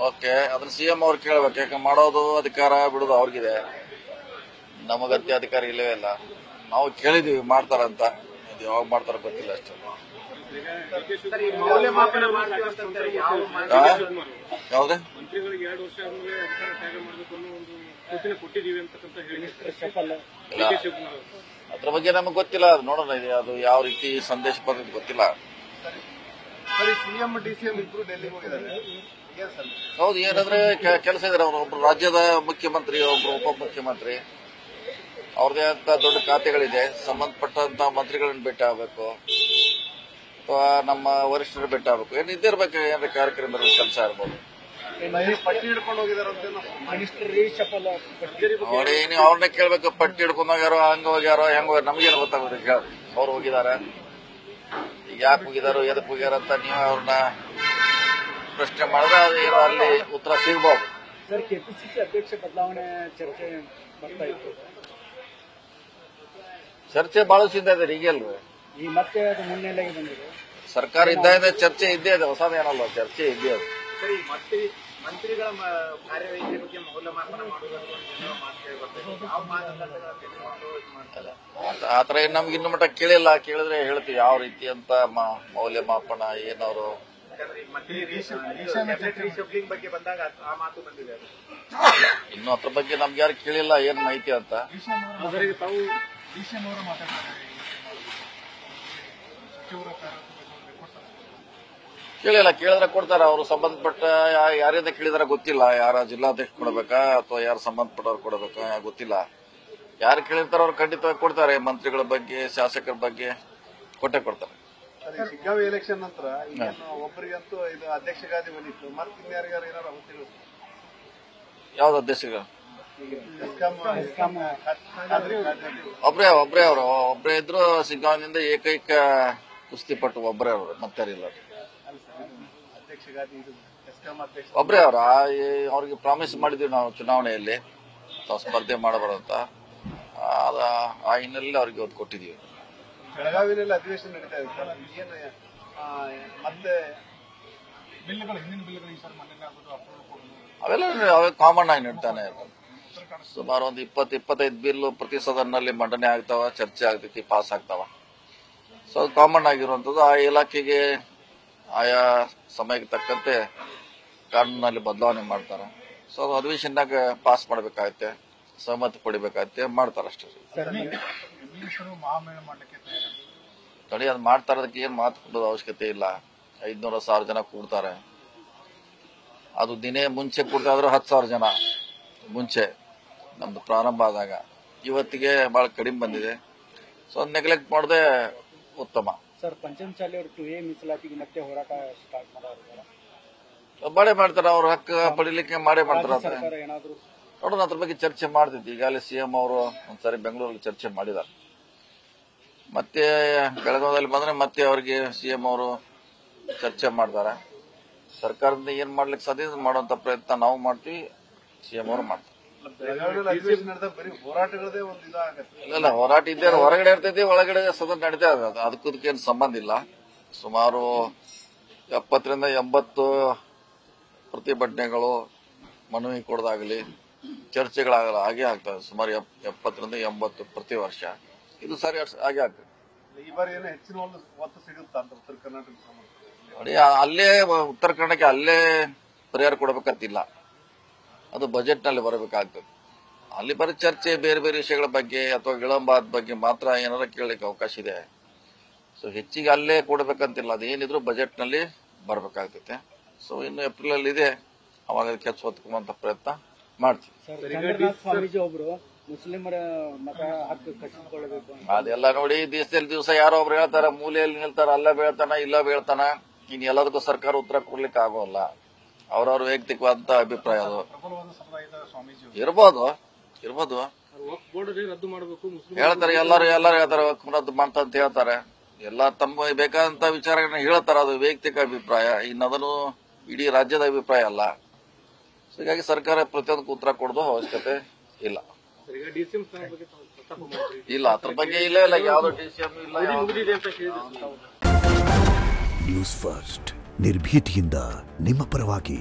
Okay, ಅದನ್ನ CM ಅವ್ರು ಕೇಳ್ಬೇಕು. ಯಾಕೆ ಮಾಡೋದು ಅಧಿಕಾರ ಬಿಡೋದು ಅವ್ರಿಗಿದೆ, ನಮಗತ್ಯ ಅಧಿಕಾರ ಇಲ್ಲವೇ ಇಲ್ಲ. ನಾವು ಕೇಳಿದೀವಿ ಮಾಡ್ತಾರಂತ, ಇದು ಯಾವಾಗ ಮಾಡ್ತಾರ ಗೊತ್ತಿಲ್ಲ ಅಷ್ಟೇ. ಯಾವ್ದೇ ಅದ್ರ ಬಗ್ಗೆ ನಮಗೆ ಗೊತ್ತಿಲ್ಲ, ಅದು ನೋಡೋಣ. ಅದು ಯಾವ ರೀತಿ ಸಂದೇಶ ಬರ್ತದೆ ಗೊತ್ತಿಲ್ಲ. ಹೌದು, ಏನಂದ್ರೆ ಕೆಲಸ ಇದ್ರೆ ಅವರು ಒಬ್ರು ರಾಜ್ಯದ ಮುಖ್ಯಮಂತ್ರಿ, ಒಬ್ರು ಉಪಮುಖ್ಯಮಂತ್ರಿ, ಅವ್ರದೇ ಅಂತ ದೊಡ್ಡ ಖಾತೆಗಳಿದೆ. ಸಂಬಂಧಪಟ್ಟಂತ ಮಂತ್ರಿಗಳನ್ನ ಭೇಟಿ ಆಗ್ಬೇಕು ಅಥವಾ ನಮ್ಮ ವರಿಷ್ಠರು ಭೇಟಿ ಆಗ್ಬೇಕು. ಏನ್ ಇದ್ದಿರ್ಬೇಕು, ಏನಾರ ಕಾರ್ಯಕ್ರಮ ಕೆಲಸ ಇರ್ಬೋದು. ನೋಡಿ, ನೀವು ಅವ್ರನ್ನೇ ಕೇಳ್ಬೇಕು. ಪಟ್ಟಿ ಹಿಡ್ಕೊಂಡು ಹೋಗ್ಯಾರೋ, ಹಂಗ ಹೋಗ್ಯಾರೋ, ಹೆಂಗ ಹೋಗ್ಯಾರ, ನಮಗೇನು ಗೊತ್ತಾಗುತ್ತೆ. ಹೇಳಿ, ಅವ್ರು ಹೋಗಿದಾರ, ಈಗ ಯಾಕೆ ಹೋಗಿದಾರೋ, ಎದಕ್ ಹೋಗ್ಯಾರ ಅಂತ ನೀವು ಅವ್ರನ್ನ ಪ್ರಶ್ನೆ ಮಾಡಿದ್ರೆ ಏನೋ ಅಲ್ಲಿ ಉತ್ತರ ಸಿಗಬಹುದು. ಸರ್, ಕೆಪಿಸಿಸಿ ಅಧ್ಯಕ್ಷ ಬದಲಾವಣೆ ಚರ್ಚೆ ಬರ್ತಾ ಇತ್ತು. ಚರ್ಚೆ ಬಹಳ ಸಿದ್ಧ ಇದೆ ಈಗಲ್ರಿ. ಈ ಮತ್ತೆ ಅದು ಮುನ್ನೆಲೆಗೆ ಬಂದಿದೆ. ಸರ್ಕಾರ ಇದ್ದಾಗ ಚರ್ಚೆ ಇದ್ದೇ ಇದೆ, ಹೊಸದೇನಲ್ಲ, ಚರ್ಚೆ ಇದ್ದೇ ಅದು. ಸರಿ, ಮತ್ತೆ ಮಂತ್ರಿಗಳ ಕಾರ್ಯವೈಖರಿ ಬಗ್ಗೆ ಮೌಲ್ಯಮಾಪನ ಮಾಡುವುದನ್ನು ಆತರ ಏನ್ ನಮ್ಗೆ ಇನ್ನು ಮಟ್ಟ ಕೇಳಿಲ್ಲ. ಕೇಳಿದ್ರೆ ಹೇಳ್ತೀವಿ ಯಾವ ರೀತಿ ಅಂತ ಮೌಲ್ಯಮಾಪನ ಏನವರು. ಬಗ್ಗೆ ಬಂದಾಗ ಆ ಮಾತು ಬಂದಿದೆ. ಇನ್ನು ಅದ್ರ ಬಗ್ಗೆ ನಮ್ಗೆ ಯಾರು ಕೇಳಿಲ್ಲ ಏನ್ ಮಾಹಿತಿ ಅಂತ. ಕೇಳಿಲ್ಲ, ಕೇಳಿದ್ರೆ ಕೊಡ್ತಾರೆ. ಅವರು ಸಂಬಂಧಪಟ್ಟ ಯಾರಿಂದ ಕೇಳಿದ್ರೆ ಗೊತ್ತಿಲ್ಲ. ಯಾರ ಜಿಲ್ಲಾಧ್ಯಕ್ಷ ಕೊಡಬೇಕಾ ಅಥವಾ ಯಾರು ಸಂಬಂಧಪಟ್ಟವ್ರು ಕೊಡಬೇಕಾ ಗೊತ್ತಿಲ್ಲ. ಯಾರು ಕೇಳಿರ್ತಾರ ಅವ್ರು ಖಂಡಿತವಾಗಿ ಕೊಡ್ತಾರೆ. ಮಂತ್ರಿಗಳ ಬಗ್ಗೆ, ಶಾಸಕರ ಬಗ್ಗೆ ಕೊಟ್ಟೆ ಕೊಡ್ತಾರೆ. ಶಿಗ್ಗಾವಿ ಎಲೆಕ್ಷನ್ ನಂತರ ಒಬ್ಬರಿಗಂತೂ ಇದು ಅಧ್ಯಕ್ಷ ಗಾದಿ ಬಂದಿತ್ತು. ಮತ್ತೆ ಇನ್ಯಾರಿಗಾರು ಏನಾರು ಹುದ್ದೆಗಳು? ಯಾವ್ದು ಅಧ್ಯಕ್ಷ? ಒಬ್ರೇ ಅವರು ಒಬ್ರೇ ಇದ್ರು. ಶಿಗ್ಗಾವಿನಿಂದ ಏಕೈಕ ಕುಸ್ತಿಪಟ್ಟು ಒಬ್ಬರೇ ಅವರು, ಮತ್ತಾರಿಲ್ಲ. ಒಬ್ರೇ ಅವ್ರ ಅವ್ರಿಗೆ ಪ್ರಾಮಿಸ್ ಮಾಡಿದ್ವಿ ನಾವು ಚುನಾವಣೆಯಲ್ಲಿ ತಾವು ಸ್ಪರ್ಧೆ ಮಾಡಬಾರಂತ. ಆ ಹಿನ್ನೆಲೆಯಲ್ಲಿ ಅವ್ರಿಗೆ ಒತ್ತು ಕೊಟ್ಟಿದ್ದೀವಿ. ಬೆಳಗಾವಿನಲ್ಲಿ ಅಧಿವೇಶನ ನಡೀತಾ ಇದೆ. ಮತ್ತೆ ಅವೆಲ್ಲ ಕಾಮನ್ ಆಗಿ ನಡೀತಾನೆ. ಸುಮಾರು ಒಂದು 20-25 ಬಿಲ್ ಪ್ರತಿ ಸದನಲ್ಲಿ ಮಂಡನೆ ಆಗ್ತಾವ, ಚರ್ಚೆ ಆಗ್ತೈತಿ, ಪಾಸ್ ಆಗ್ತಾವ. ಸೊ ಅದು ಕಾಮನ್ ಆಗಿರುವಂತದ್ದು. ಆ ಇಲಾಖೆಗೆ ಆಯಾ ಸಮಯಕ್ಕೆ ತಕ್ಕಂತೆ ಕಾನೂನಲ್ಲಿ ಬದಲಾವಣೆ ಮಾಡ್ತಾರೆ. ಸೊ ಅದು ಅಧಿವೇಶನದಾಗ ಪಾಸ್ ಮಾಡಬೇಕಾಗತ್ತೆ, ಸಹಮತಿ ಪಡಿಬೇಕಾಗತ್ತೆ, ಮಾಡ್ತಾರಷ್ಟೇ. ನೋಡಿ, ಅದು ಮಾಡ್ತಾರೆ. ಅದಕ್ಕೆ ಏನ್ ಮಾತು ಕೊಡೋದು ಅವಶ್ಯಕತೆ ಇಲ್ಲ. 500-1000 ಜನ ಕೂಡ್ತಾರೆ. ಅದು ದಿನೇ ಮುಂಚೆ ಕೂಡ್ತಾ ಇದ್ರು 10,000 ಜನ ಮುಂಚೆ ನಮ್ದು ಪ್ರಾರಂಭ ಆದಾಗ. ಇವತ್ತಿಗೆ ಬಹಳ ಕಡಿಮೆ ಬಂದಿದೆ. ಸೊ ನೆಗ್ಲೆಕ್ಟ್ ಮಾಡದೆ ಉತ್ತಮ. ಸರ್, ಪಂಚಮಸಾಲಿ ಅವರು 2A ಮೀಸಲಾತಿಗೆ ಮತ್ತೆ ಹೋರಾಟ ಸ್ಟಾರ್ಟ್ ಮಾಡೇ ಮಾಡ್ತಾರೆ. ಅವ್ರ ಹಕ್ಕು ಪಡಿಲಿಕ್ಕೆ ಮಾಡೇ ಮಾಡ್ತಾರೆ. ಏನಾದ್ರು ನೋಡೋಣ, ಅದ್ರ ಬಗ್ಗೆ ಚರ್ಚೆ ಮಾಡ್ತಿದ್ವಿ. ಈಗಾಗಲೇ ಸಿಎಂ ಅವರು ಒಂದ್ಸರಿ ಬೆಂಗಳೂರಲ್ಲಿ ಚರ್ಚೆ ಮಾಡಿದ್ದಾರೆ. ಮತ್ತೆ ಬೆಳಗಾವಿಯಲ್ಲಿ ಬಂದ್ರೆ ಮತ್ತೆ ಅವರಿಗೆ ಸಿಎಂ ಅವರು ಚರ್ಚೆ ಮಾಡ್ತಾರೆ. ಸರ್ಕಾರದಿಂದ ಏನ್ ಮಾಡ್ಲಿಕ್ಕೆ ಸಾಧ್ಯ ಮಾಡುವಂತ ಪ್ರಯತ್ನ ನಾವು ಮಾಡ್ತೀವಿ, ಸಿಎಂ ಅವರು ಮಾಡ್ತಾರೆ. ಇಲ್ಲ, ಹೋರಾಟ ಇದ್ದೇ ಹೊರಗಡೆ ಇರ್ತೈತಿ, ಒಳಗಡೆ ಸದನ ನಡೀತಾ ಇದೆ. ಅದಕ್ಕೇನು ಸಂಬಂಧ ಇಲ್ಲ. ಸುಮಾರು 70-80 ಪ್ರತಿಭಟನೆಗಳು, ಮನವಿ ಕೊಡೋದಾಗಲಿ, ಚರ್ಚೆಗಳಾಗಲ್ಲ ಹಾಗೆ ಆಗ್ತದೆ. ಸುಮಾರು 70-80 ಪ್ರತಿ ವರ್ಷ. ಇದು ಸರಿ ಹಾಗೆ ಆಗ್ತದೆ. ಈ ಬಾರಿ ಏನೋ ಹೆಚ್ಚಿನ ಒತ್ತು ಸಿಗುತ್ತಾ ಅಂತ ಉತ್ತರ ಕರ್ನಾಟಕ? ನೋಡಿ, ಅಲ್ಲೇ ಉತ್ತರ ಕನ್ನಡಕ್ಕೆ ಅಲ್ಲೇ ಪರಿಹಾರ ಕೊಡಬೇಕಂತಿಲ್ಲ. ಅದು ಬಜೆಟ್ ನಲ್ಲಿ ಬರಬೇಕಾಗ್ತದೆ. ಅಲ್ಲಿ ಬರೀ ಚರ್ಚೆ ಬೇರೆ ಬೇರೆ ವಿಷಯಗಳ ಬಗ್ಗೆ ಅಥವಾ ವಿಳಂಬದ ಬಗ್ಗೆ ಮಾತ್ರ ಏನಾರ ಕೇಳಲಿಕ್ಕೆ ಅವಕಾಶ ಇದೆ. ಸೊ ಹೆಚ್ಚಿಗೆ ಅಲ್ಲೇ ಕೊಡಬೇಕಂತಿಲ್ಲ. ಅದೇನಿದ್ರು ಬಜೆಟ್ ನಲ್ಲಿ ಬರಬೇಕಾಗ್ತೈತೆ. ಸೊ ಇನ್ನು ಏಪ್ರಿಲ್ ಅಲ್ಲಿ ಇದೆ, ಅವಾಗ ಅದಕ್ಕೆ ಹೆಚ್ಚು ಒತ್ಕೊಂಬಂತ ಪ್ರಯತ್ನ ಮಾಡ್ತೀವಿ. ಸ್ವಾಮೀಜಿ ಒಬ್ರು ಮುಸ್ಲಿಮರ ಮತ ಹಕ್ಕು ಕಸಿದುಕೊಳ್ಳಬೇಕು ಅದೆಲ್ಲ ನೋಡಿ, ದಿವಸ ಯಾರೋ ಒಬ್ರು ಹೇಳ್ತಾರ, ಮೂಲೆಯಲ್ಲಿ ನಿಲ್ತಾರ, ಅಲ್ಲ ಬೀಳ್ತಾನ, ಇಲ್ಲ ಬೀಳ್ತಾನ. ಇನ್ ಎಲ್ಲದಕ್ಕೂ ಸರ್ಕಾರ ಉತ್ತರ ಕೊಡ್ಲಿಕ್ಕೆ ಆಗೋಲ್ಲ. ಅವ್ರವ್ರ ವೈಯಕ್ತಿಕವಾದಂತ ಅಭಿಪ್ರಾಯ ಅದು ಇರ್ಬೋದು. ಹೇಳ್ತಾರೆ, ಎಲ್ಲರೂ ಹೇಳ್ತಾರೆ ರದ್ದು ಮಾಡ್ತಾ ಅಂತ ಹೇಳ್ತಾರೆ. ಎಲ್ಲ ತಮ್ಮ ಬೇಕಾದಂತ ವಿಚಾರಗಳನ್ನ ಹೇಳ್ತಾರ. ಅದು ವೈಯಕ್ತಿಕ ಅಭಿಪ್ರಾಯ. ಇನ್ನದನ್ನು ಇಡೀ ರಾಜ್ಯದ ಅಭಿಪ್ರಾಯ ಅಲ್ಲ. ಹೀಗಾಗಿ ಸರ್ಕಾರ ಪ್ರತಿಯೊಂದಕ್ಕೂ ಉತ್ತರ ಕೊಡೋದು ಅವಶ್ಯಕತೆ ಇಲ್ಲ. ಅದ್ರ ಬಗ್ಗೆ ಇಲ್ಲ ಯಾವ್ದು ಡಿಸಿಎಂ ಇಲ್ಲ. ನ್ಯೂಸ್ ಫಸ್ಟ್ ನಿರ್ಭೀತಿಯಿಂದ ನಿಮ್ಮ ಪರವಾಗಿ.